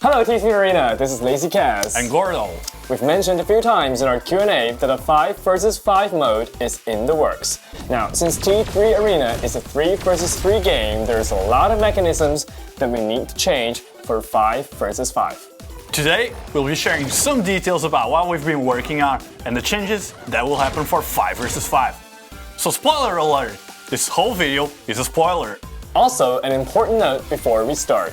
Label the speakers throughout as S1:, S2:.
S1: Hello TT Arena, this is Lazy Kaz.
S2: And Gordo.
S1: We've mentioned a few times in our Q&A that a 5 vs 5 mode is in the works. Now, since T3 Arena is a 3 vs 3 game, there's a lot of mechanisms that we need to change for 5 vs 5.
S2: Today, we'll be sharing some details about what we've been working on and the changes that will happen for 5 vs 5. So spoiler alert, this whole video is a spoiler.
S1: Also, an important note before we start.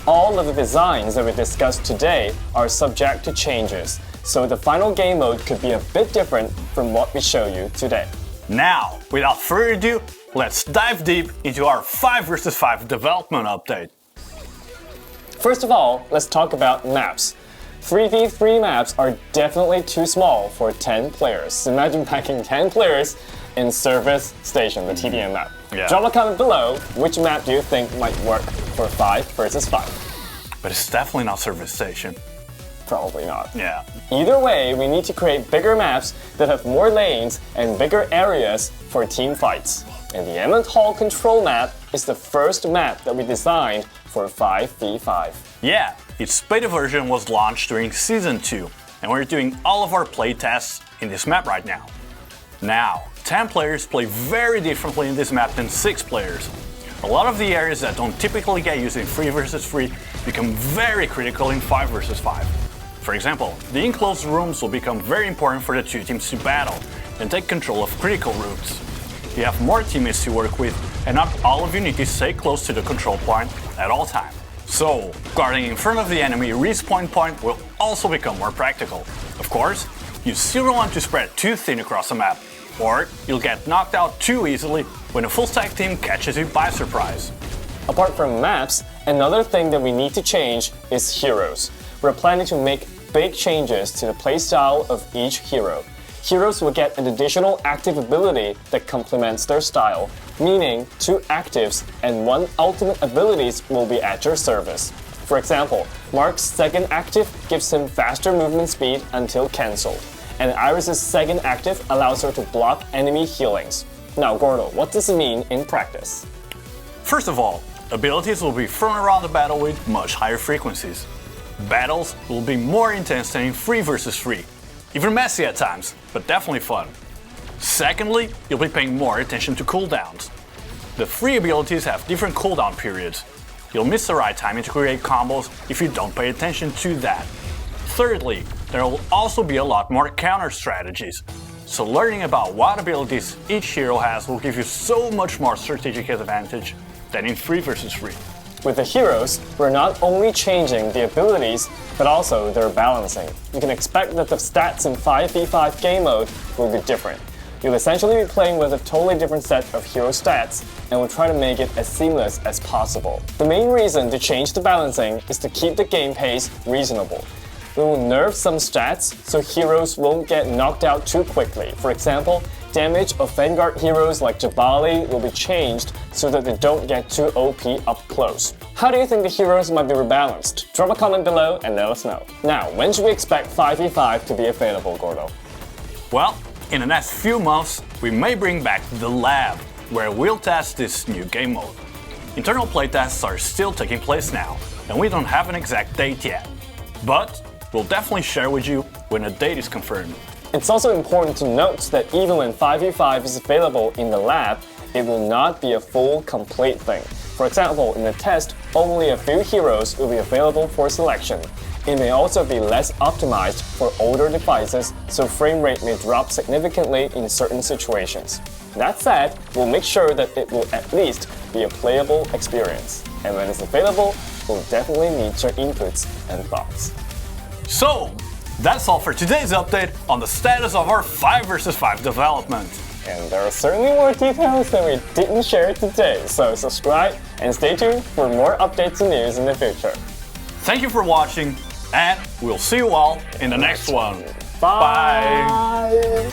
S1: All of the designs that we discussed today are subject to changes, so the final game mode could be a bit different from what we show you today.
S2: Now, without further ado, let's dive deep into our 5 vs 5 development update.
S1: First of all, let's talk about maps. 3v3 maps are definitely too small for 10 players. Imagine packing 10 players in Service Station, the TDM map.
S2: Yeah.
S1: Drop a comment below, which map do you think might work for 5 vs 5?
S2: But it's definitely not Service Station.
S1: Probably not.
S2: Yeah.
S1: Either way, we need to create bigger maps that have more lanes and bigger areas for team fights. And the Emmett Hall control map is the first map that we designed for 5v5.
S2: Yeah, its beta version was launched during Season 2, and we're doing all of our playtests in this map right now. Now, 10 players play very differently in this map than 6 players. A lot of the areas that don't typically get used in 3 vs 3 become very critical in 5 vs 5. For example, the enclosed rooms will become very important for the two teams to battle and take control of critical routes. You have more teammates to work with, and not all of you need to stay close to the control point at all times. So, guarding in front of the enemy respawn point will also become more practical. Of course, you still don't want to spread too thin across the map, or you'll get knocked out too easily when a full stack team catches you by surprise.
S1: Apart from maps, another thing that we need to change is heroes. We're planning to make big changes to the playstyle of each hero. Heroes will get an additional active ability that complements their style, meaning 2 actives and 1 ultimate abilities will be at your service. For example, Mark's second active gives him faster movement speed until cancelled, and Iris' second active allows her to block enemy healings. Now Gordo, what does it mean in practice?
S2: First of all, abilities will be thrown around the battle with much higher frequencies. Battles will be more intense than in 3 vs 3. Even messy at times, but definitely fun. Secondly, you'll be paying more attention to cooldowns. The 3 abilities have different cooldown periods. You'll miss the right timing to create combos if you don't pay attention to that. Thirdly, there will also be a lot more counter strategies. So learning about what abilities each hero has will give you so much more strategic advantage than in 3 vs 3.
S1: With the heroes, we're not only changing the abilities, but also their balancing. You can expect that the stats in 5v5 game mode will be different. You'll essentially be playing with a totally different set of hero stats, and we'll try to make it as seamless as possible. The main reason to change the balancing is to keep the game pace reasonable. We will nerf some stats so heroes won't get knocked out too quickly. For example, damage of Vanguard heroes like Jabali will be changed so that they don't get too OP up close. How do you think the heroes might be rebalanced? Drop a comment below and let us know. Now, when should we expect 5v5 to be available, Gordo?
S2: Well, in the next few months, we may bring back the lab, where we'll test this new game mode. Internal playtests are still taking place now, and we don't have an exact date yet. But we'll definitely share with you when a date is confirmed.
S1: It's also important to note that even when 5v5 is available in the lab, it will not be a full, complete thing. For example, in the test, only a few heroes will be available for selection. It may also be less optimized for older devices, so frame rate may drop significantly in certain situations. That said, we'll make sure that it will at least be a playable experience. And when it's available, we'll definitely need your inputs and thoughts.
S2: So, that's all for today's update on the status of our 5 vs 5 development.
S1: And there are certainly more details that we didn't share today, so subscribe and stay tuned for more updates and news in the future.
S2: Thank you for watching, and we'll see you all in the next one.
S1: Bye!